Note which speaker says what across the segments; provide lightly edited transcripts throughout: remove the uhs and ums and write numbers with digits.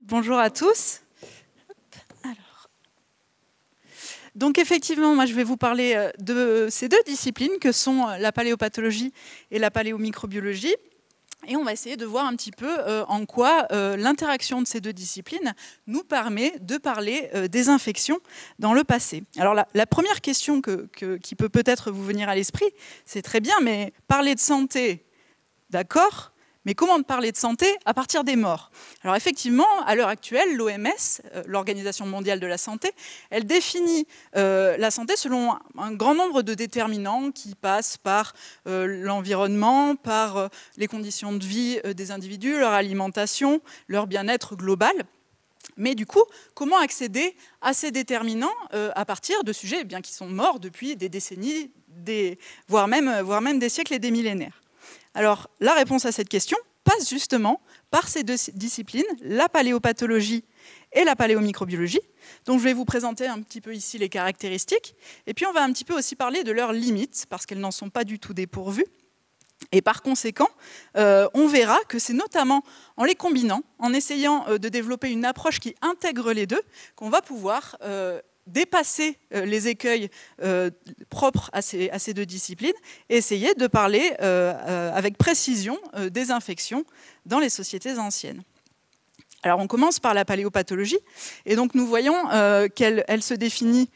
Speaker 1: Bonjour à tous. Donc effectivement, moi je vais vous parler de ces deux disciplines que sont la paléopathologie et la paléomicrobiologie. Et on va essayer de voir un petit peu en quoi l'interaction de ces deux disciplines nous permet de parler des infections dans le passé. Alors la première question qui peut peut-être vous venir à l'esprit, c'est très bien, mais parler de santé, d'accord ? Mais comment parler de santé à partir des morts? Alors effectivement, à l'heure actuelle, l'OMS, l'Organisation mondiale de la santé, elle définit la santé selon un grand nombre de déterminants qui passent par l'environnement, par les conditions de vie des individus, leur alimentation, leur bien-être global. Mais du coup, comment accéder à ces déterminants à partir de sujets qui sont morts depuis des décennies, voire même des siècles et des millénaires? Alors, la réponse à cette question passe justement par ces deux disciplines, la paléopathologie et la paléomicrobiologie. Donc, je vais vous présenter un petit peu ici les caractéristiques. Et puis, on va un petit peu aussi parler de leurs limites, parce qu'elles n'en sont pas du tout dépourvues. Et par conséquent, on verra que c'est notamment en les combinant, en essayant de développer une approche qui intègre les deux, qu'on va pouvoir dépasser les écueils propres à ces deux disciplines et essayer de parler avec précision des infections dans les sociétés anciennes. Alors on commence par la paléopathologie, et donc nous voyons qu'elle se définit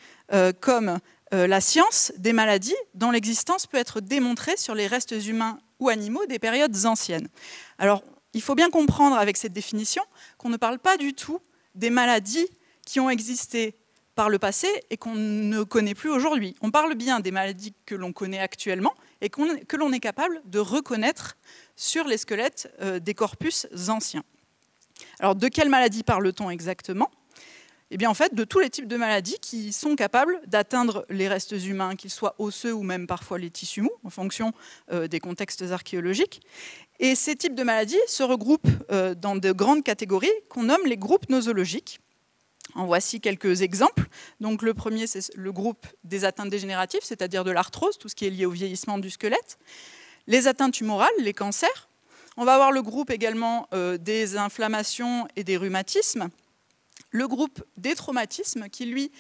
Speaker 1: comme la science des maladies dont l'existence peut être démontrée sur les restes humains ou animaux des périodes anciennes. Alors il faut bien comprendre avec cette définition qu'on ne parle pas du tout des maladies qui ont existé par le passé et qu'on ne connaît plus aujourd'hui. On parle bien des maladies que l'on connaît actuellement et que l'on est capable de reconnaître sur les squelettes des corpus anciens. Alors de quelles maladies parle-t-on exactement ? Eh bien en fait de tous les types de maladies qui sont capables d'atteindre les restes humains, qu'ils soient osseux ou même parfois les tissus mous, en fonction des contextes archéologiques. Et ces types de maladies se regroupent dans de grandes catégories qu'on nomme les groupes nosologiques. En voici quelques exemples. Donc, le premier, c'est le groupe des atteintes dégénératives, c'est-à-dire de l'arthrose, tout ce qui est lié au vieillissement du squelette. Les atteintes tumorales, les cancers. On va avoir le groupe également des inflammations et des rhumatismes. Le groupe des traumatismes, qui lui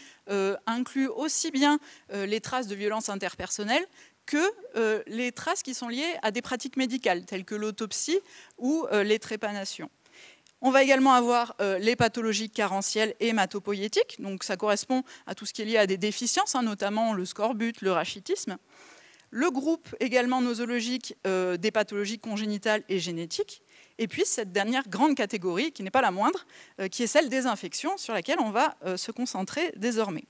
Speaker 1: inclut aussi bien les traces de violences interpersonnelles que les traces qui sont liées à des pratiques médicales, telles que l'autopsie ou les trépanations. On va également avoir les pathologies carentielles et hématopoïétiques, donc ça correspond à tout ce qui est lié à des déficiences, notamment le scorbut, le rachitisme. Le groupe également nosologique des pathologies congénitales et génétiques. Et puis cette dernière grande catégorie, qui n'est pas la moindre, qui est celle des infections, sur laquelle on va se concentrer désormais.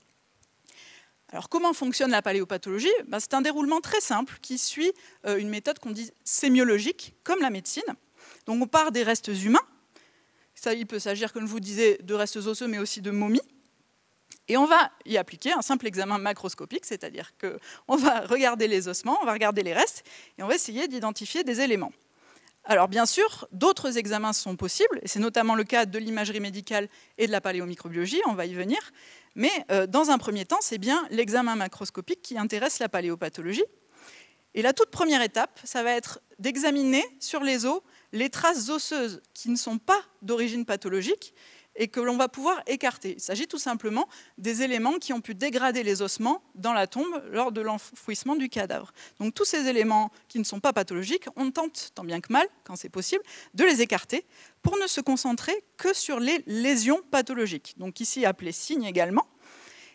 Speaker 1: Alors comment fonctionne la paléopathologie ? C'est un déroulement très simple qui suit une méthode qu'on dit sémiologique, comme la médecine. Donc on part des restes humains. Ça, il peut s'agir, comme je vous disais, de restes osseux, mais aussi de momies. Et on va y appliquer un simple examen macroscopique, c'est-à-dire qu'on va regarder les ossements, on va regarder les restes, et on va essayer d'identifier des éléments. Alors bien sûr, d'autres examens sont possibles, et c'est notamment le cas de l'imagerie médicale et de la paléomicrobiologie, on va y venir. Mais dans un premier temps, c'est bien l'examen macroscopique qui intéresse la paléopathologie. Et la toute première étape, ça va être d'examiner sur les os les traces osseuses qui ne sont pas d'origine pathologique et que l'on va pouvoir écarter. Il s'agit tout simplement des éléments qui ont pu dégrader les ossements dans la tombe lors de l'enfouissement du cadavre. Donc tous ces éléments qui ne sont pas pathologiques, on tente, tant bien que mal, quand c'est possible, de les écarter pour ne se concentrer que sur les lésions pathologiques, donc ici appelées signes également.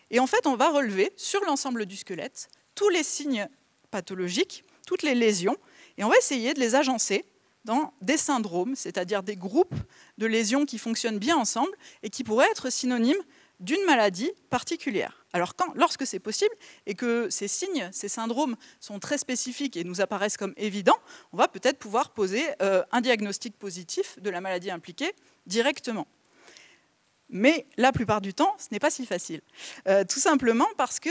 Speaker 1: Et en fait, on va relever sur l'ensemble du squelette tous les signes pathologiques, toutes les lésions, et on va essayer de les agencer dans des syndromes, c'est-à-dire des groupes de lésions qui fonctionnent bien ensemble et qui pourraient être synonymes d'une maladie particulière. Alors lorsque c'est possible et que ces signes, ces syndromes sont très spécifiques et nous apparaissent comme évidents, on va peut-être pouvoir poser un diagnostic positif de la maladie impliquée directement. Mais la plupart du temps, ce n'est pas si facile. Tout simplement parce que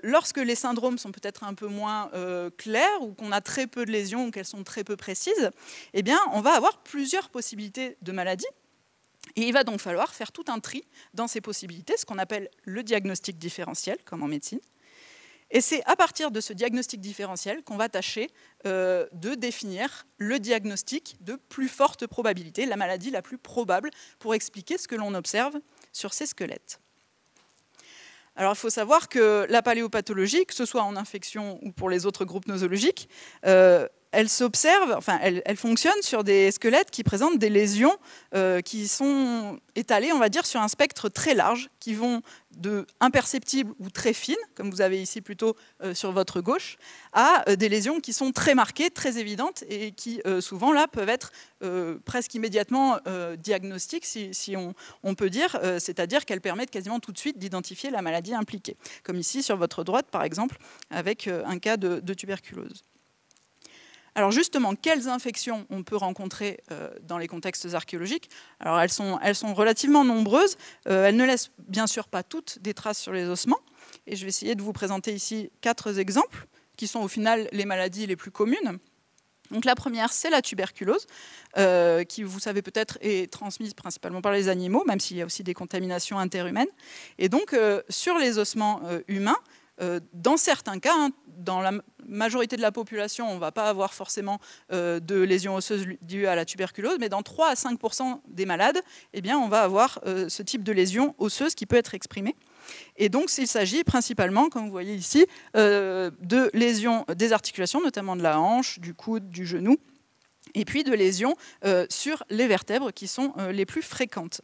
Speaker 1: lorsque les syndromes sont peut-être un peu moins clairs ou qu'on a très peu de lésions ou qu'elles sont très peu précises, eh bien, on va avoir plusieurs possibilités de maladies. Et il va donc falloir faire tout un tri dans ces possibilités, ce qu'on appelle le diagnostic différentiel, comme en médecine. Et c'est à partir de ce diagnostic différentiel qu'on va tâcher de définir le diagnostic de plus forte probabilité, la maladie la plus probable, pour expliquer ce que l'on observe sur ces squelettes. Alors il faut savoir que la paléopathologie, que ce soit en infection ou pour les autres groupes nosologiques, elle s'observe, enfin elle fonctionne sur des squelettes qui présentent des lésions qui sont étalées, on va dire, sur un spectre très large, qui vont de imperceptibles ou très fines, comme vous avez ici plutôt sur votre gauche, à des lésions qui sont très marquées, très évidentes, et qui souvent là peuvent être presque immédiatement diagnostiques, si on peut dire, c'est-à-dire qu'elles permettent quasiment tout de suite d'identifier la maladie impliquée, comme ici sur votre droite par exemple, avec un cas de tuberculose. Alors justement, quelles infections on peut rencontrer dans les contextes archéologiques? Alors elles sont relativement nombreuses. Elles ne laissent bien sûr pas toutes des traces sur les ossements. Et je vais essayer de vous présenter ici 4 exemples, qui sont au final les maladies les plus communes. Donc la première, c'est la tuberculose, qui, vous savez peut-être, est transmise principalement par les animaux, même s'il y a aussi des contaminations interhumaines. Et donc sur les ossements humains, dans certains cas, hein, dans la majorité de la population, on ne va pas avoir forcément de lésions osseuses dues à la tuberculose, mais dans 3 à 5% des malades, eh bien, on va avoir ce type de lésion osseuse qui peut être exprimée. Et donc, il s'agit principalement, comme vous voyez ici, de lésions des articulations, notamment de la hanche, du coude, du genou, et puis de lésions sur les vertèbres qui sont les plus fréquentes.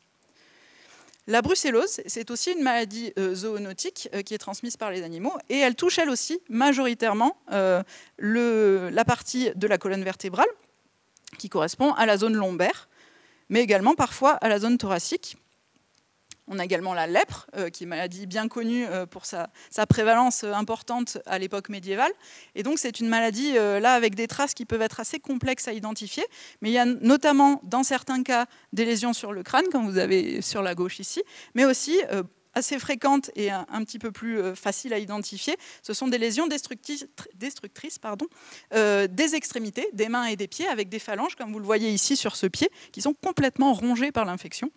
Speaker 1: La brucellose, c'est aussi une maladie zoonotique qui est transmise par les animaux et elle touche elle aussi majoritairement la partie de la colonne vertébrale qui correspond à la zone lombaire, mais également parfois à la zone thoracique. On a également la lèpre, qui est une maladie bien connue pour sa prévalence importante à l'époque médiévale. Et donc c'est une maladie là avec des traces qui peuvent être assez complexes à identifier. Mais il y a notamment dans certains cas des lésions sur le crâne, comme vous avez sur la gauche ici, mais aussi assez fréquentes et un petit peu plus faciles à identifier. Ce sont des lésions destructrices des extrémités, des mains et des pieds, avec des phalanges, comme vous le voyez ici sur ce pied, qui sont complètement rongées par l'infection.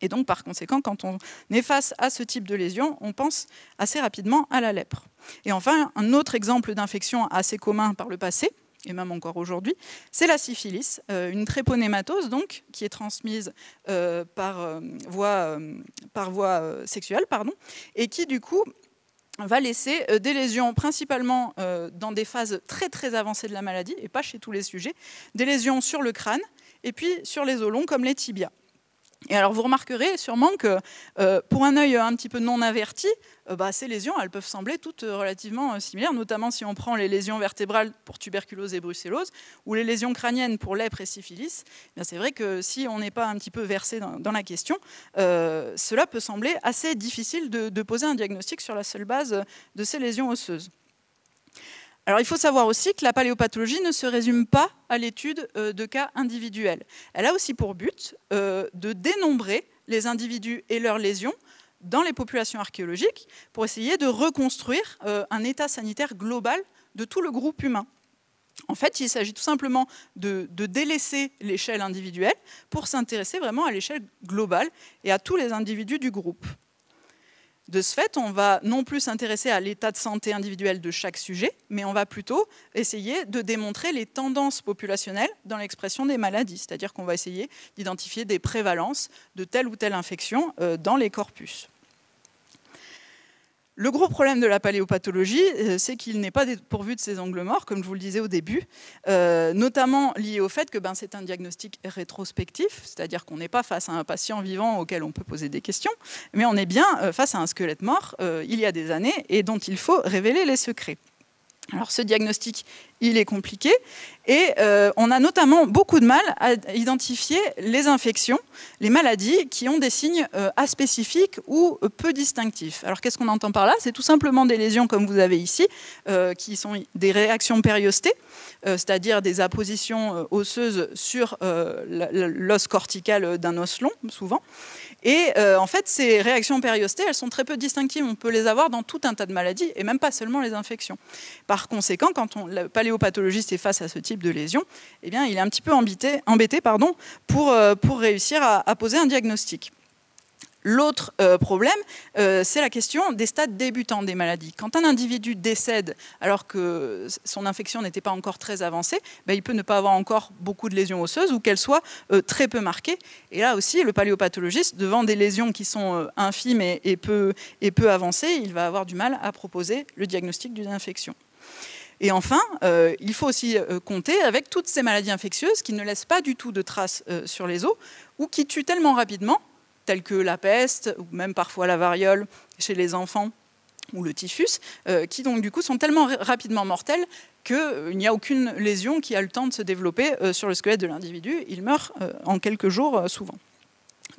Speaker 1: Et donc, par conséquent, quand on est face à ce type de lésion, on pense assez rapidement à la lèpre. Et enfin, un autre exemple d'infection assez commun par le passé, et même encore aujourd'hui, c'est la syphilis, une tréponématose donc, qui est transmise par voie sexuelle, et qui du coup va laisser des lésions principalement dans des phases très très avancées de la maladie, et pas chez tous les sujets, des lésions sur le crâne, et puis sur les os longs comme les tibias. Et alors vous remarquerez sûrement que pour un œil un petit peu non averti, ces lésions elles peuvent sembler toutes relativement similaires, notamment si on prend les lésions vertébrales pour tuberculose et brucellose, ou les lésions crâniennes pour lèpre et syphilis. C'est vrai que si on n'est pas un petit peu versé dans la question, cela peut sembler assez difficile de poser un diagnostic sur la seule base de ces lésions osseuses. Alors, il faut savoir aussi que la paléopathologie ne se résume pas à l'étude de cas individuels. Elle a aussi pour but de dénombrer les individus et leurs lésions dans les populations archéologiques pour essayer de reconstruire un état sanitaire global de tout le groupe humain. En fait, il s'agit tout simplement de délaisser l'échelle individuelle pour s'intéresser vraiment à l'échelle globale et à tous les individus du groupe. De ce fait, on va non plus s'intéresser à l'état de santé individuel de chaque sujet, mais on va plutôt essayer de démontrer les tendances populationnelles dans l'expression des maladies. C'est-à-dire qu'on va essayer d'identifier des prévalences de telle ou telle infection dans les corpus. Le gros problème de la paléopathologie, c'est qu'il n'est pas dépourvu de ses angles morts, comme je vous le disais au début, notamment lié au fait que c'est un diagnostic rétrospectif, c'est-à-dire qu'on n'est pas face à un patient vivant auquel on peut poser des questions, mais on est bien face à un squelette mort il y a des années et dont il faut révéler les secrets. Alors ce diagnostic, il est compliqué et on a notamment beaucoup de mal à identifier les infections, les maladies qui ont des signes aspécifiques ou peu distinctifs. Alors qu'est-ce qu'on entend par là? C'est tout simplement des lésions comme vous avez ici, qui sont des réactions périostées, c'est-à-dire des appositions osseuses sur l'os cortical d'un os long, souvent. Et en fait, ces réactions périostées, elles sont très peu distinctives. On peut les avoir dans tout un tas de maladies, et même pas seulement les infections. Par conséquent, quand le paléopathologiste est face à ce type de lésion, eh bien, il est un petit peu embêté pour réussir à poser un diagnostic. L'autre problème, c'est la question des stades débutants des maladies. Quand un individu décède alors que son infection n'était pas encore très avancée, il peut ne pas avoir encore beaucoup de lésions osseuses ou qu'elles soient très peu marquées. Et là aussi, le paléopathologiste, devant des lésions qui sont infimes et peu avancées, il va avoir du mal à proposer le diagnostic d'une infection. Et enfin, il faut aussi compter avec toutes ces maladies infectieuses qui ne laissent pas du tout de traces sur les os ou qui tuent tellement rapidement, telles que la peste, ou même parfois la variole chez les enfants, ou le typhus, qui donc du coup sont tellement rapidement mortels qu'il n'y a aucune lésion qui a le temps de se développer sur le squelette de l'individu. Il meurt en quelques jours souvent.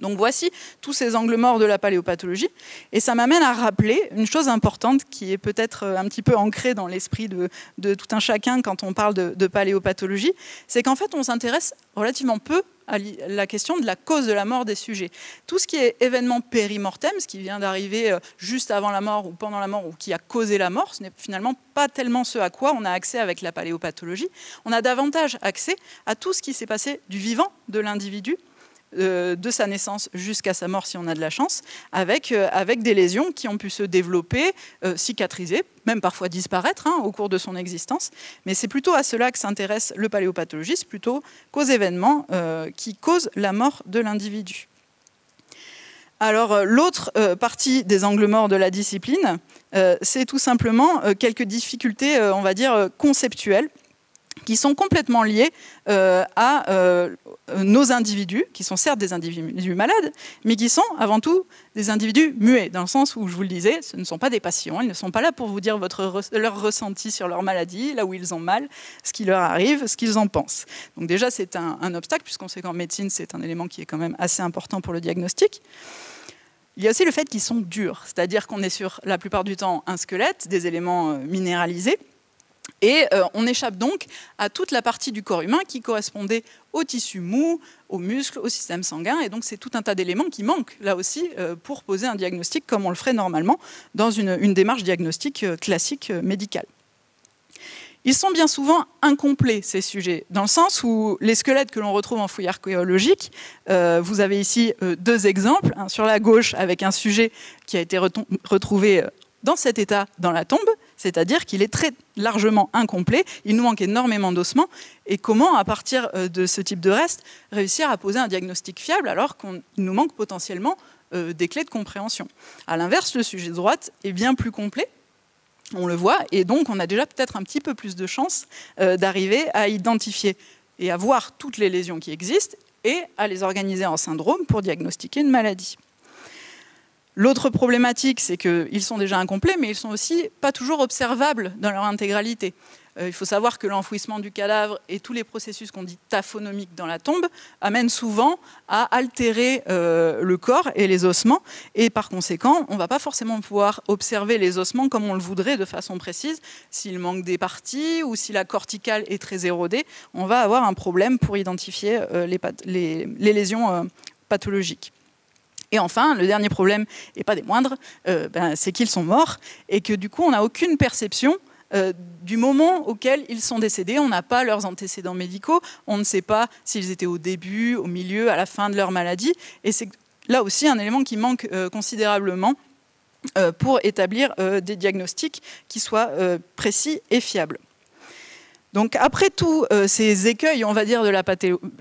Speaker 1: Donc voici tous ces angles morts de la paléopathologie. Et ça m'amène à rappeler une chose importante qui est peut-être un petit peu ancrée dans l'esprit de tout un chacun quand on parle de paléopathologie, c'est qu'en fait on s'intéresse relativement peu à la question de la cause de la mort des sujets. Tout ce qui est événement périmortem, ce qui vient d'arriver juste avant la mort ou pendant la mort ou qui a causé la mort, ce n'est finalement pas tellement ce à quoi on a accès avec la paléopathologie. On a davantage accès à tout ce qui s'est passé du vivant de l'individu, de sa naissance jusqu'à sa mort si on a de la chance, avec des lésions qui ont pu se développer, cicatriser, même parfois disparaître au cours de son existence. Mais c'est plutôt à cela que s'intéresse le paléopathologiste, plutôt qu'aux événements qui causent la mort de l'individu. Alors l'autre partie des angles morts de la discipline, c'est tout simplement quelques difficultés, on va dire, conceptuelles, qui sont complètement liés à nos individus, qui sont certes des individus malades, mais qui sont avant tout des individus muets, dans le sens où, je vous le disais, ce ne sont pas des patients, ils ne sont pas là pour vous dire leur ressenti sur leur maladie, là où ils ont mal, ce qui leur arrive, ce qu'ils en pensent. Donc déjà, c'est un obstacle, puisqu'on sait qu'en médecine, c'est un élément qui est quand même assez important pour le diagnostic. Il y a aussi le fait qu'ils sont durs, c'est-à-dire qu'on est sur, la plupart du temps, un squelette, des éléments minéralisés, et on échappe donc à toute la partie du corps humain qui correspondait aux tissus mous, aux muscles, au système sanguin. Et donc c'est tout un tas d'éléments qui manquent là aussi pour poser un diagnostic comme on le ferait normalement dans une démarche diagnostique classique médicale. Ils sont bien souvent incomplets, ces sujets, dans le sens où les squelettes que l'on retrouve en fouille archéologique, vous avez ici deux exemples, un sur la gauche avec un sujet qui a été retrouvé dans cet état dans la tombe, c'est-à-dire qu'il est très largement incomplet, il nous manque énormément d'ossements, et comment, à partir de ce type de reste, réussir à poser un diagnostic fiable alors qu'il nous manque potentiellement des clés de compréhension. À l'inverse, le sujet de droite est bien plus complet, on le voit, et donc on a déjà peut-être un petit peu plus de chances d'arriver à identifier et à voir toutes les lésions qui existent et à les organiser en syndrome pour diagnostiquer une maladie. L'autre problématique, c'est qu'ils sont déjà incomplets, mais ils sont aussi pas toujours observables dans leur intégralité. Il faut savoir que l'enfouissement du cadavre et tous les processus qu'on dit taphonomiques dans la tombe amènent souvent à altérer le corps et les ossements. Et par conséquent, on ne va pas forcément pouvoir observer les ossements comme on le voudrait de façon précise. S'il manque des parties ou si la corticale est très érodée, on va avoir un problème pour identifier les lésions pathologiques. Et enfin, le dernier problème, et pas des moindres, c'est qu'ils sont morts et que du coup, on n'a aucune perception du moment auquel ils sont décédés. On n'a pas leurs antécédents médicaux, on ne sait pas s'ils étaient au début, au milieu, à la fin de leur maladie. Et c'est là aussi un élément qui manque considérablement pour établir des diagnostics qui soient précis et fiables. Donc après tous ces écueils, on va dire, de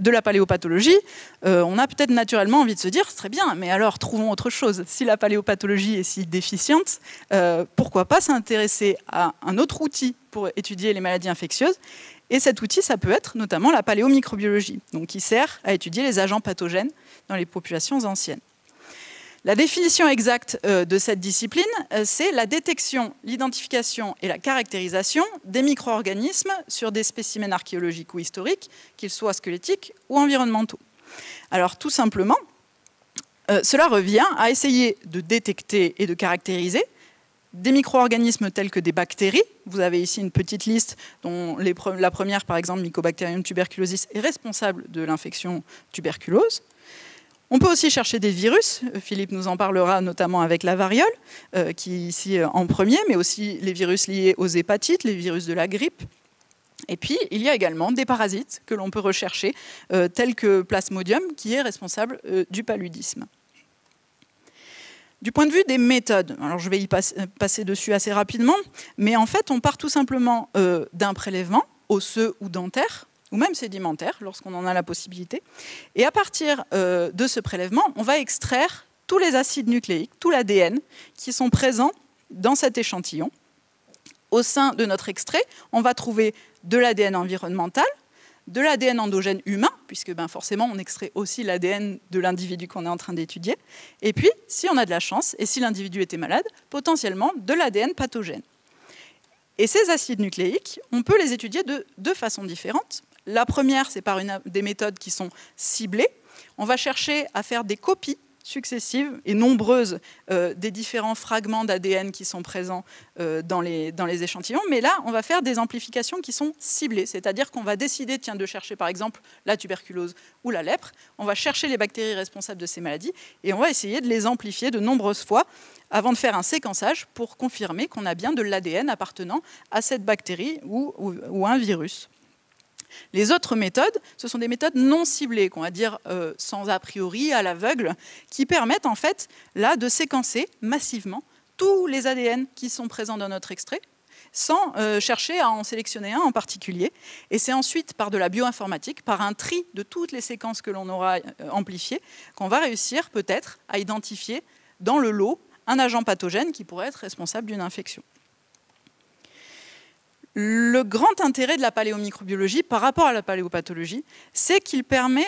Speaker 1: la paléopathologie, on a peut-être naturellement envie de se dire, très bien, mais alors trouvons autre chose. Si la paléopathologie est si déficiente, pourquoi pas s'intéresser à un autre outil pour étudier les maladies infectieuses? Et cet outil, ça peut être notamment la paléomicrobiologie, donc qui sert à étudier les agents pathogènes dans les populations anciennes. La définition exacte de cette discipline, c'est la détection, l'identification et la caractérisation des micro-organismes sur des spécimens archéologiques ou historiques, qu'ils soient squelettiques ou environnementaux. Alors tout simplement, cela revient à essayer de détecter et de caractériser des micro-organismes tels que des bactéries. Vous avez ici une petite liste dont la première, par exemple, Mycobacterium tuberculosis, est responsable de l'infection tuberculose. On peut aussi chercher des virus, Philippe nous en parlera notamment avec la variole, qui est ici en premier, mais aussi les virus liés aux hépatites, les virus de la grippe. Et puis, il y a également des parasites que l'on peut rechercher, tels que Plasmodium, qui est responsable du paludisme. Du point de vue des méthodes, alors je vais y passer dessus assez rapidement, mais en fait on part tout simplement d'un prélèvement osseux ou dentaire, ou même sédimentaire lorsqu'on en a la possibilité, et à partir de ce prélèvement, on va extraire tous les acides nucléiques, tout l'ADN qui sont présents dans cet échantillon. Au sein de notre extrait, on va trouver de l'ADN environnemental, de l'ADN endogène humain, puisque forcément on extrait aussi l'ADN de l'individu qu'on est en train d'étudier, et puis, si on a de la chance, et si l'individu était malade, potentiellement de l'ADN pathogène. Et ces acides nucléiques, on peut les étudier de deux façons différentes. La première, c'est par des méthodes qui sont ciblées. On va chercher à faire des copies successives et nombreuses des différents fragments d'ADN qui sont présents dans les échantillons. Mais là, on va faire des amplifications qui sont ciblées, c'est-à-dire qu'on va décider de chercher par exemple la tuberculose ou la lèpre. On va chercher les bactéries responsables de ces maladies et on va essayer de les amplifier de nombreuses fois avant de faire un séquençage pour confirmer qu'on a bien de l'ADN appartenant à cette bactérie ou un virus. Les autres méthodes, ce sont des méthodes non ciblées, qu'on va dire sans a priori, à l'aveugle, qui permettent en fait là de séquencer massivement tous les ADN qui sont présents dans notre extrait, sans chercher à en sélectionner un en particulier. Et c'est ensuite par de la bioinformatique, par un tri de toutes les séquences que l'on aura amplifiées, qu'on va réussir peut-être à identifier dans le lot un agent pathogène qui pourrait être responsable d'une infection. Le grand intérêt de la paléomicrobiologie par rapport à la paléopathologie, c'est qu'elle permet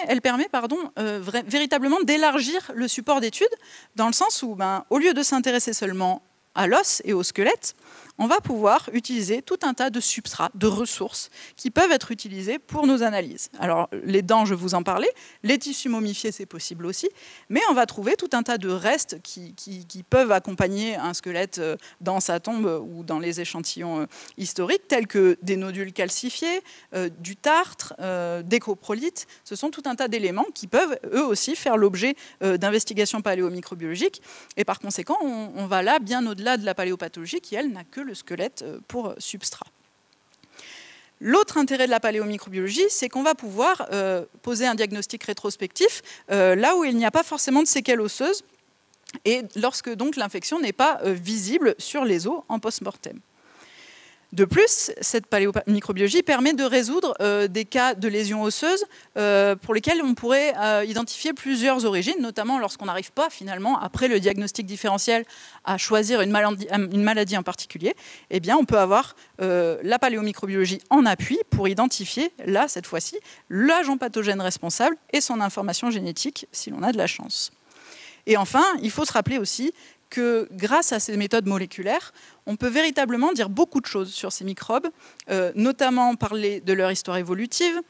Speaker 1: véritablement d'élargir le support d'étude, dans le sens où, au lieu de s'intéresser seulement à l'os et au squelette, on va pouvoir utiliser tout un tas de substrats, de ressources qui peuvent être utilisées pour nos analyses. Alors, les dents, je vous en parlais, les tissus momifiés, c'est possible aussi, mais on va trouver tout un tas de restes qui peuvent accompagner un squelette dans sa tombe ou dans les échantillons historiques, tels que des nodules calcifiés, du tartre, des coprolites. Ce sont tout un tas d'éléments qui peuvent, eux aussi, faire l'objet d'investigations paléomicrobiologiques. Et par conséquent, on va là bien au-delà de la paléopathologie qui, elle, n'a que le squelette pour substrat. L'autre intérêt de la paléomicrobiologie, c'est qu'on va pouvoir poser un diagnostic rétrospectif là où il n'y a pas forcément de séquelles osseuses et lorsque donc l'infection n'est pas visible sur les os en post-mortem. De plus, cette paléomicrobiologie permet de résoudre des cas de lésions osseuses pour lesquels on pourrait identifier plusieurs origines, notamment lorsqu'on n'arrive pas finalement, après le diagnostic différentiel, à choisir une maladie en particulier. Eh bien, on peut avoir la paléomicrobiologie en appui pour identifier, là, cette fois-ci, l'agent pathogène responsable et son information génétique, si l'on a de la chance. Et enfin, il faut se rappeler aussi que grâce à ces méthodes moléculaires, on peut véritablement dire beaucoup de choses sur ces microbes, notamment parler de leur histoire évolutive,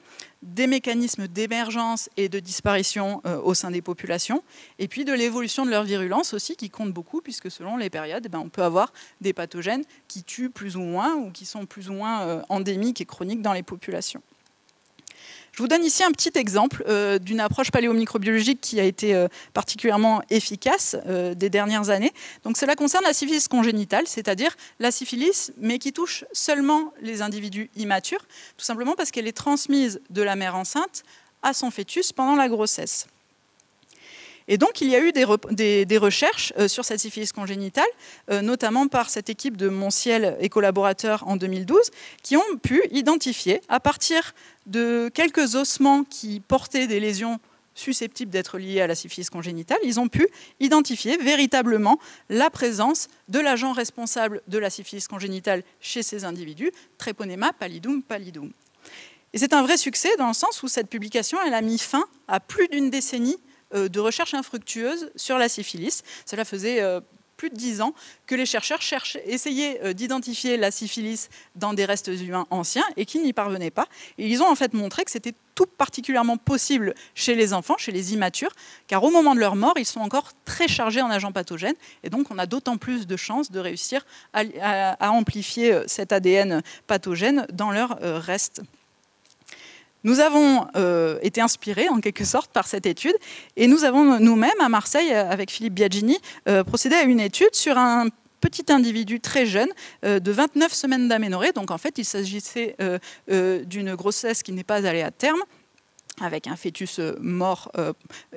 Speaker 1: des mécanismes d'émergence et de disparition au sein des populations, et puis de l'évolution de leur virulence aussi, qui compte beaucoup, puisque selon les périodes, on peut avoir des pathogènes qui tuent plus ou moins, ou qui sont plus ou moins endémiques et chroniques dans les populations. Je vous donne ici un petit exemple d'une approche paléomicrobiologique qui a été particulièrement efficace des dernières années. Donc, cela concerne la syphilis congénitale, c'est-à-dire la syphilis, mais qui touche seulement les individus immatures, tout simplement parce qu'elle est transmise de la mère enceinte à son fœtus pendant la grossesse. Et donc, il y a eu des recherches sur cette syphilis congénitale, notamment par cette équipe de Monciel et collaborateurs en 2012, qui ont pu identifier, à partir de quelques ossements qui portaient des lésions susceptibles d'être liées à la syphilis congénitale, ils ont pu identifier véritablement la présence de l'agent responsable de la syphilis congénitale chez ces individus, Treponema pallidum pallidum. Et c'est un vrai succès dans le sens où cette publication elle a mis fin à plus d'une décennie de recherche infructueuse sur la syphilis. Cela faisait plus de 10 ans que les chercheurs essayaient d'identifier la syphilis dans des restes humains anciens et qui n'y parvenaient pas. Et ils ont en fait montré que c'était tout particulièrement possible chez les enfants, chez les immatures, car au moment de leur mort, ils sont encore très chargés en agents pathogènes. Et donc, on a d'autant plus de chances de réussir à amplifier cet ADN pathogène dans leurs restes. Nous avons été inspirés en quelque sorte par cette étude et nous avons nous-mêmes à Marseille, avec Philippe Biagini, procédé à une étude sur un petit individu très jeune de 29 semaines d'aménorrhée. Donc en fait, il s'agissait d'une grossesse qui n'est pas allée à terme, avec un fœtus mort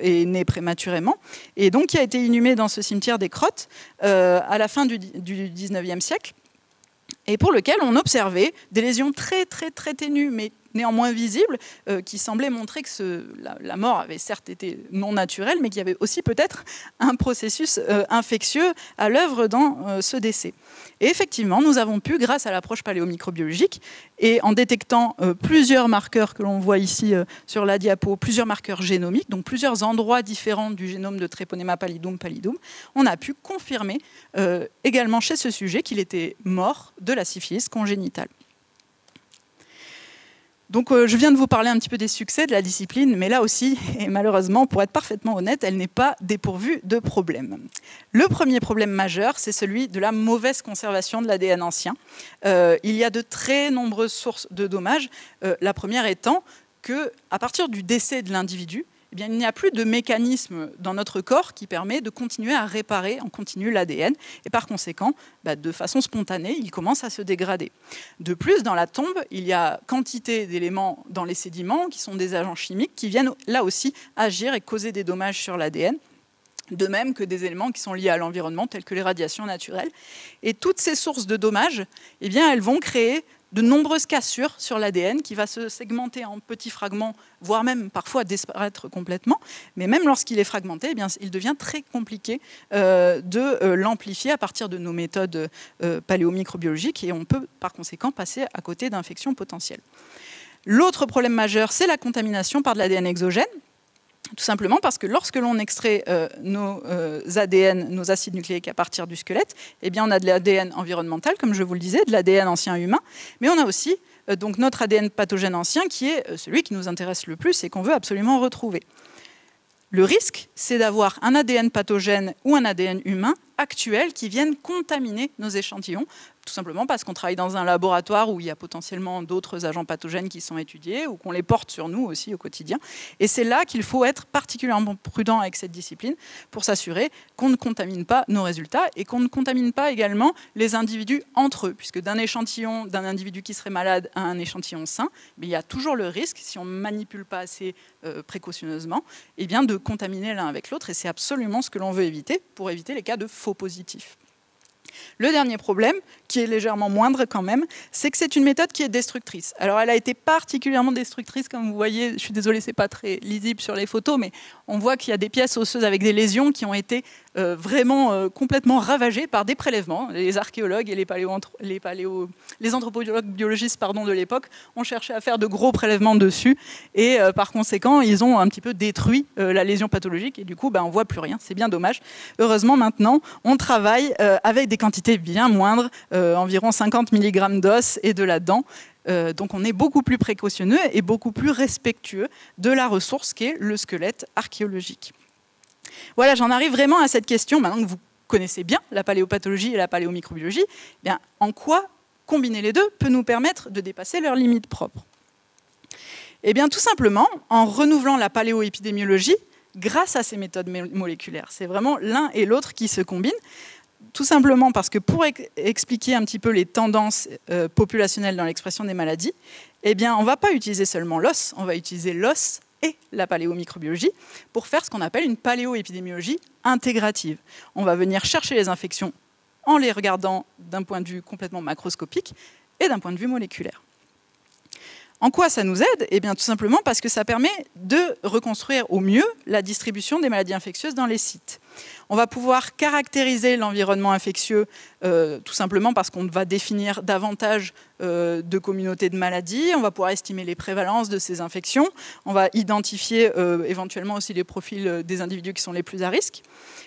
Speaker 1: et né prématurément, et donc qui a été inhumé dans ce cimetière des Crottes à la fin du 19e siècle, et pour lequel on observait des lésions très ténues, mais néanmoins visibles, qui semblaient montrer que la mort avait certes été non naturelle, mais qu'il y avait aussi peut-être un processus infectieux à l'œuvre dans ce décès. Et effectivement, nous avons pu, grâce à l'approche paléomicrobiologique, et en détectant plusieurs marqueurs que l'on voit ici sur la diapo, plusieurs marqueurs génomiques, donc plusieurs endroits différents du génome de Treponema pallidum, on a pu confirmer également chez ce sujet qu'il était mort de la syphilis congénitale. Donc je viens de vous parler un petit peu des succès de la discipline, mais là aussi, et malheureusement, pour être parfaitement honnête, elle n'est pas dépourvue de problèmes. Le premier problème majeur, c'est celui de la mauvaise conservation de l'ADN ancien. Il y a de très nombreuses sources de dommages, la première étant qu'à partir du décès de l'individu, eh bien, il n'y a plus de mécanisme dans notre corps qui permet de continuer à réparer en continu l'ADN. Et par conséquent, de façon spontanée, il commence à se dégrader. De plus, dans la tombe, il y a quantité d'éléments dans les sédiments qui sont des agents chimiques qui viennent là aussi agir et causer des dommages sur l'ADN. De même que des éléments qui sont liés à l'environnement, tels que les radiations naturelles. Et toutes ces sources de dommages, eh bien, elles vont créer de nombreuses cassures sur l'ADN qui va se segmenter en petits fragments, voire même parfois disparaître complètement. Mais même lorsqu'il est fragmenté, eh bien, il devient très compliqué de l'amplifier à partir de nos méthodes paléomicrobiologiques et on peut par conséquent passer à côté d'infections potentielles. L'autre problème majeur, c'est la contamination par de l'ADN exogène. Tout simplement parce que lorsque l'on extrait nos ADN, nos acides nucléiques à partir du squelette, eh bien on a de l'ADN environnemental, comme je vous le disais, de l'ADN ancien humain, mais on a aussi donc notre ADN pathogène ancien qui est celui qui nous intéresse le plus et qu'on veut absolument retrouver. Le risque, c'est d'avoir un ADN pathogène ou un ADN humain actuel qui viennent contaminer nos échantillons, tout simplement parce qu'on travaille dans un laboratoire où il y a potentiellement d'autres agents pathogènes qui sont étudiés ou qu'on les porte sur nous aussi au quotidien. Et c'est là qu'il faut être particulièrement prudent avec cette discipline pour s'assurer qu'on ne contamine pas nos résultats et qu'on ne contamine pas également les individus entre eux, puisque d'un échantillon d'un individu qui serait malade à un échantillon sain, il y a toujours le risque, si on ne manipule pas assez précautionneusement, eh bien de contaminer l'un avec l'autre, et c'est absolument ce que l'on veut éviter pour éviter les cas de faux positifs. Le dernier problème, qui est légèrement moindre quand même, c'est que c'est une méthode qui est destructrice. Alors elle a été particulièrement destructrice, comme vous voyez, je suis désolée, c'est pas très lisible sur les photos, mais on voit qu'il y a des pièces osseuses avec des lésions qui ont été vraiment complètement ravagées par des prélèvements. Les archéologues et les anthropologues biologistes de l'époque ont cherché à faire de gros prélèvements dessus et par conséquent, ils ont un petit peu détruit la lésion pathologique et du coup, on ne voit plus rien. C'est bien dommage. Heureusement, maintenant, on travaille avec des quantités bien moindres, environ 50 mg d'os et de la dent. Donc on est beaucoup plus précautionneux et beaucoup plus respectueux de la ressource qu'est le squelette archéologique. Voilà, j'en arrive vraiment à cette question, maintenant que vous connaissez bien la paléopathologie et la paléomicrobiologie, bien, en quoi combiner les deux peut nous permettre de dépasser leurs limites propres? Eh bien, tout simplement en renouvelant la paléoépidémiologie grâce à ces méthodes moléculaires. C'est vraiment l'un et l'autre qui se combinent. Tout simplement parce que pour expliquer un petit peu les tendances populationnelles dans l'expression des maladies, eh bien, on ne va pas utiliser seulement l'os, on va utiliser l'os et la paléomicrobiologie pour faire ce qu'on appelle une paléoépidémiologie intégrative. On va venir chercher les infections en les regardant d'un point de vue complètement macroscopique et d'un point de vue moléculaire. En quoi ça nous aide? Eh bien, tout simplement parce que ça permet de reconstruire au mieux la distribution des maladies infectieuses dans les sites. On va pouvoir caractériser l'environnement infectieux tout simplement parce qu'on va définir davantage de communautés de maladies, on va pouvoir estimer les prévalences de ces infections, on va identifier éventuellement aussi les profils des individus qui sont les plus à risque.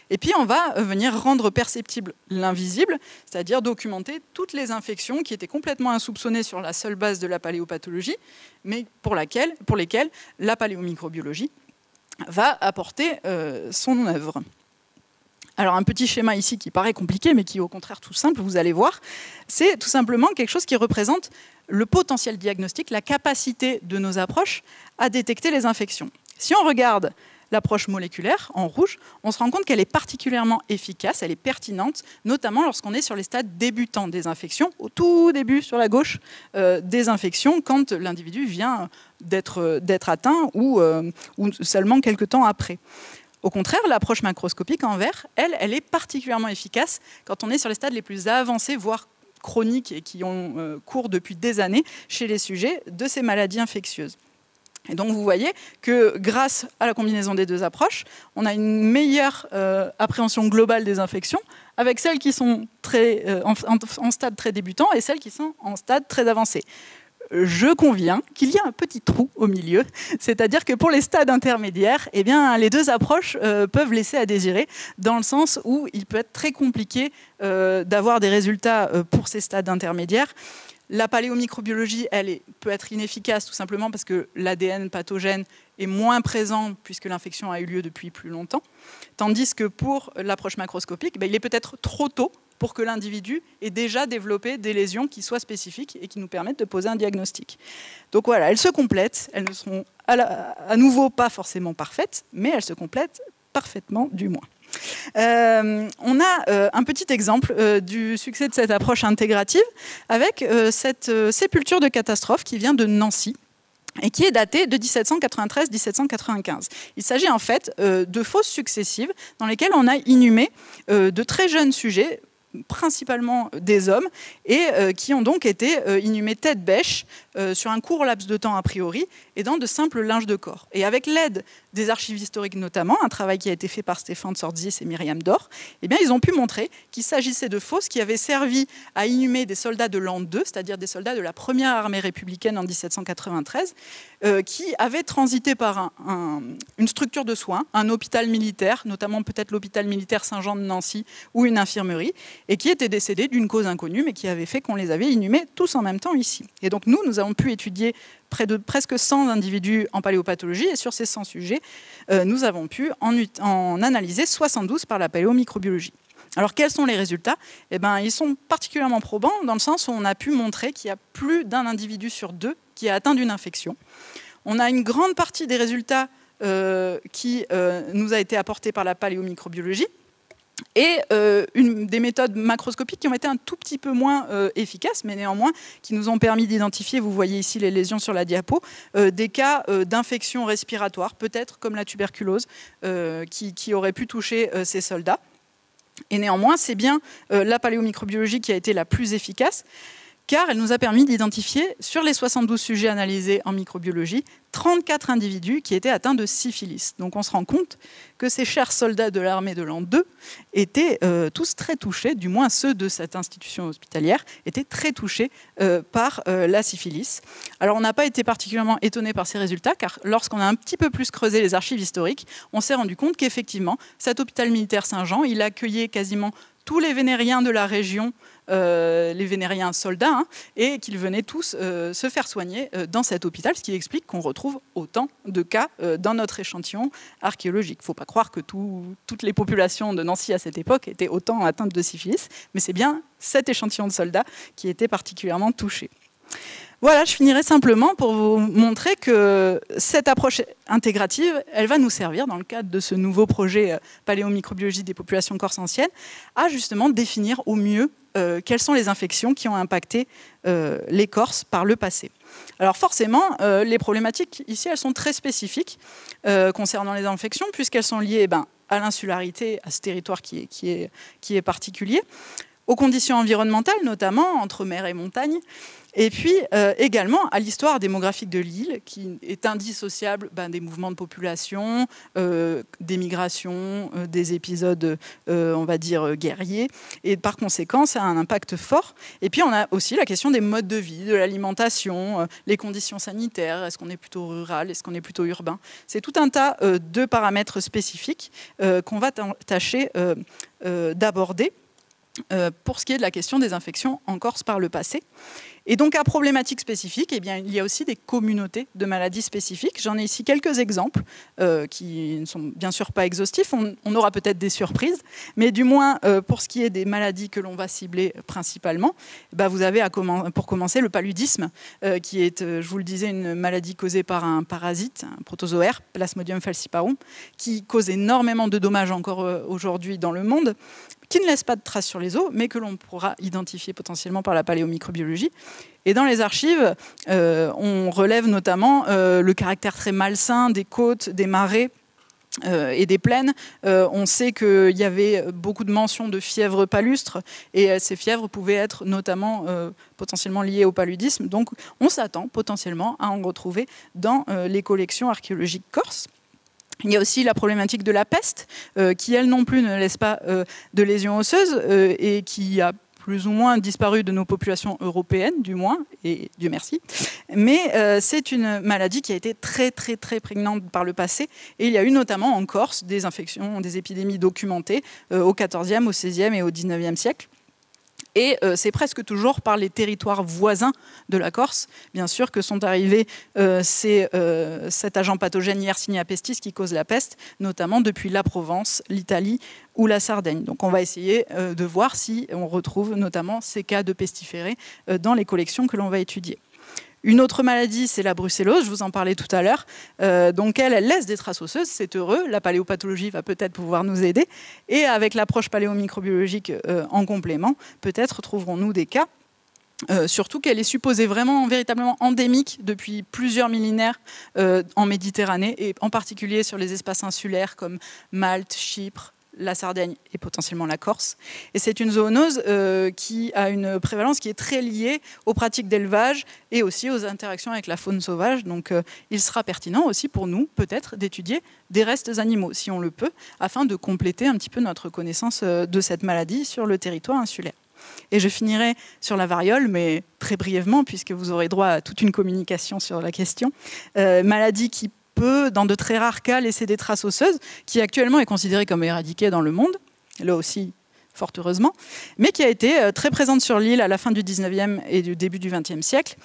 Speaker 1: Et puis on va venir rendre perceptible l'invisible, c'est-à-dire documenter toutes les infections qui étaient complètement insoupçonnées sur la seule base de la paléopathologie, mais pour lesquelles la paléomicrobiologie va apporter son œuvre. Alors un petit schéma ici qui paraît compliqué, mais qui est au contraire tout simple, vous allez voir, c'est tout simplement quelque chose qui représente le potentiel diagnostique, la capacité de nos approches à détecter les infections. Si on regarde l'approche moléculaire, en rouge, on se rend compte qu'elle est particulièrement efficace, elle est pertinente, notamment lorsqu'on est sur les stades débutants des infections, au tout début sur la gauche des infections, quand l'individu vient d'être atteint ou seulement quelques temps après. Au contraire, l'approche macroscopique en vert, elle est particulièrement efficace quand on est sur les stades les plus avancés, voire chroniques et qui ont cours depuis des années chez les sujets de ces maladies infectieuses. Et donc vous voyez que grâce à la combinaison des deux approches, on a une meilleure appréhension globale des infections avec celles qui sont en stade très débutant et celles qui sont en stade très avancé. Je conviens qu'il y a un petit trou au milieu, c'est-à-dire que pour les stades intermédiaires, eh bien, les deux approches peuvent laisser à désirer, dans le sens où il peut être très compliqué d'avoir des résultats pour ces stades intermédiaires. La paléomicrobiologie, elle peut être inefficace tout simplement parce que l'ADN pathogène est moins présent puisque l'infection a eu lieu depuis plus longtemps, tandis que pour l'approche macroscopique, il est peut-être trop tôt pour que l'individu ait déjà développé des lésions qui soient spécifiques et qui nous permettent de poser un diagnostic. Donc voilà, elles se complètent, elles ne seront à nouveau pas forcément parfaites, mais elles se complètent parfaitement du moins. On a un petit exemple du succès de cette approche intégrative avec cette sépulture de catastrophe qui vient de Nancy et qui est datée de 1793-1795. Il s'agit en fait de fosses successives dans lesquelles on a inhumé de très jeunes sujets, principalement des hommes, et qui ont donc été inhumés tête bêche sur un court laps de temps a priori, et dans de simples linges de corps. Et avec l'aide des archives historiques notamment, un travail qui a été fait par Stéphane Sordzis et Myriam Dor, eh bien, ils ont pu montrer qu'il s'agissait de fosses qui avaient servi à inhumer des soldats de l'an 2, c'est-à-dire des soldats de la première armée républicaine en 1793, qui avaient transité par une structure de soins, un hôpital militaire, notamment peut-être l'hôpital militaire Saint-Jean de Nancy ou une infirmerie, et qui étaient décédés d'une cause inconnue, mais qui avait fait qu'on les avait inhumés tous en même temps ici. Et donc nous avons pu étudier près de presque 100 individus en paléopathologie, et sur ces 100 sujets, nous avons pu en analyser 72 par la paléomicrobiologie. Alors quels sont les résultats ? Eh bien, ils sont particulièrement probants dans le sens où on a pu montrer qu'il y a plus d'un individu sur deux qui est atteint d'une infection. On a une grande partie des résultats qui nous a été apportés par la paléomicrobiologie, et des méthodes macroscopiques qui ont été un tout petit peu moins efficaces, mais néanmoins qui nous ont permis d'identifier, vous voyez ici les lésions sur la diapo, des cas d'infection respiratoire, peut-être comme la tuberculose, qui aurait pu toucher ces soldats. Et néanmoins, c'est bien la paléomicrobiologie qui a été la plus efficace, car elle nous a permis d'identifier, sur les 72 sujets analysés en microbiologie, 34 individus qui étaient atteints de syphilis. Donc on se rend compte que ces chers soldats de l'armée de l'an 2 étaient tous très touchés, du moins ceux de cette institution hospitalière, étaient très touchés par la syphilis. Alors on n'a pas été particulièrement étonnés par ces résultats, car lorsqu'on a un petit peu plus creusé les archives historiques, on s'est rendu compte qu'effectivement, cet hôpital militaire Saint-Jean, il accueillait quasiment tous les vénériens de la région, les vénériens soldats, et qu'ils venaient tous se faire soigner dans cet hôpital, ce qui explique qu'on retrouve autant de cas dans notre échantillon archéologique. Il ne faut pas croire que toutes les populations de Nancy à cette époque étaient autant atteintes de syphilis, mais c'est bien cet échantillon de soldats qui était particulièrement touché. Voilà, je finirai simplement pour vous montrer que cette approche intégrative, elle va nous servir, dans le cadre de ce nouveau projet paléomicrobiologie des populations corses anciennes, à justement définir au mieux quelles sont les infections qui ont impacté les Corses par le passé. Alors forcément, les problématiques ici, elles sont très spécifiques concernant les infections, puisqu'elles sont liées à l'insularité, à ce territoire qui est particulier, aux conditions environnementales, notamment entre mer et montagne, et puis également à l'histoire démographique de l'île, qui est indissociable des mouvements de population, des migrations, des épisodes, on va dire, guerriers, et par conséquent, ça a un impact fort. Et puis on a aussi la question des modes de vie, de l'alimentation, les conditions sanitaires, est-ce qu'on est plutôt rural, est-ce qu'on est plutôt urbain. C'est tout un tas de paramètres spécifiques qu'on va tâcher d'aborder. pour ce qui est de la question des infections en Corse par le passé. Et donc à problématiques spécifiques, eh bien, il y a aussi des communautés de maladies spécifiques. J'en ai ici quelques exemples qui ne sont bien sûr pas exhaustifs. On aura peut-être des surprises, mais du moins pour ce qui est des maladies que l'on va cibler principalement, bah, vous avez pour commencer le paludisme, qui est, je vous le disais, une maladie causée par un parasite, un protozoaire, Plasmodium falciparum, qui cause énormément de dommages encore aujourd'hui dans le monde, qui ne laisse pas de traces sur les os, mais que l'on pourra identifier potentiellement par la paléomicrobiologie. Et dans les archives, on relève notamment le caractère très malsain des côtes, des marais et des plaines. On sait qu'il y avait beaucoup de mentions de fièvre palustre, et ces fièvres pouvaient être notamment potentiellement liées au paludisme. Donc on s'attend potentiellement à en retrouver dans les collections archéologiques corses. Il y a aussi la problématique de la peste, qui elle non plus ne laisse pas de lésions osseuses et qui a plus ou moins disparu de nos populations européennes, du moins, et Dieu merci. Mais c'est une maladie qui a été très prégnante par le passé, et il y a eu notamment en Corse des infections, des épidémies documentées au XIVe, au XVIe et au XIXe siècle. Et c'est presque toujours par les territoires voisins de la Corse, bien sûr, que sont arrivés cet agent pathogène Yersinia pestis qui cause la peste, notamment depuis la Provence, l'Italie ou la Sardaigne. Donc on va essayer de voir si on retrouve notamment ces cas de pestiférés dans les collections que l'on va étudier. Une autre maladie, c'est la brucellose, je vous en parlais tout à l'heure. Donc elle laisse des traces osseuses, c'est heureux. La paléopathologie va peut-être pouvoir nous aider. Et avec l'approche paléomicrobiologique en complément, peut-être trouverons-nous des cas. Surtout qu'elle est supposée véritablement endémique depuis plusieurs millénaires en Méditerranée, et en particulier sur les espaces insulaires comme Malte, Chypre, la Sardaigne et potentiellement la Corse. Et c'est une zoonose qui a une prévalence qui est très liée aux pratiques d'élevage et aussi aux interactions avec la faune sauvage. Donc il sera pertinent aussi pour nous, peut-être, d'étudier des restes animaux, si on le peut, afin de compléter un petit peu notre connaissance de cette maladie sur le territoire insulaire. Et je finirai sur la variole, mais très brièvement, puisque vous aurez droit à toute une communication sur la question. Maladie qui peut, dans de très rares cas, laisser des traces osseuses, qui actuellement est considérée comme éradiquée dans le monde, là aussi, fort heureusement, mais qui a été très présente sur l'île à la fin du 19e et du début du 20e siècle,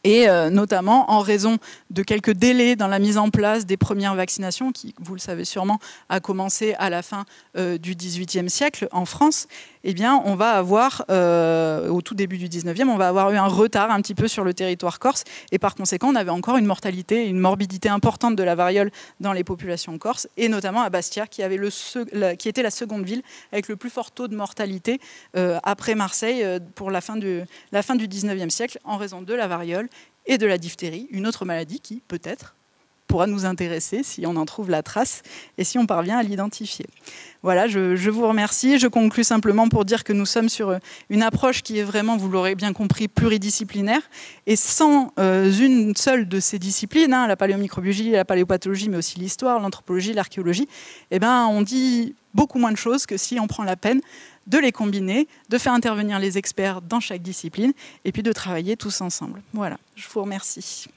Speaker 1: et notamment en raison de quelques délais dans la mise en place des premières vaccinations, qui, vous le savez sûrement, a commencé à la fin du XVIIIe siècle en France. Eh bien, on va avoir, au tout début du 19e, on va avoir eu un retard un petit peu sur le territoire corse, et par conséquent, on avait encore une mortalité, une morbidité importante de la variole dans les populations corses, et notamment à Bastia, qui était la seconde ville avec le plus fort taux de mortalité après Marseille pour la fin du 19e siècle, en raison de la variole et de la diphtérie, une autre maladie qui, peut-être, pourra nous intéresser si on en trouve la trace et si on parvient à l'identifier. Voilà, je vous remercie. Je conclus simplement pour dire que nous sommes sur une approche qui est vraiment, vous l'aurez bien compris, pluridisciplinaire, et sans une seule de ces disciplines, la paléomicrobiologie, la paléopathologie, mais aussi l'histoire, l'anthropologie, l'archéologie, eh ben, on dit beaucoup moins de choses que si on prend la peine de les combiner, de faire intervenir les experts dans chaque discipline, et puis de travailler tous ensemble. Voilà, je vous remercie.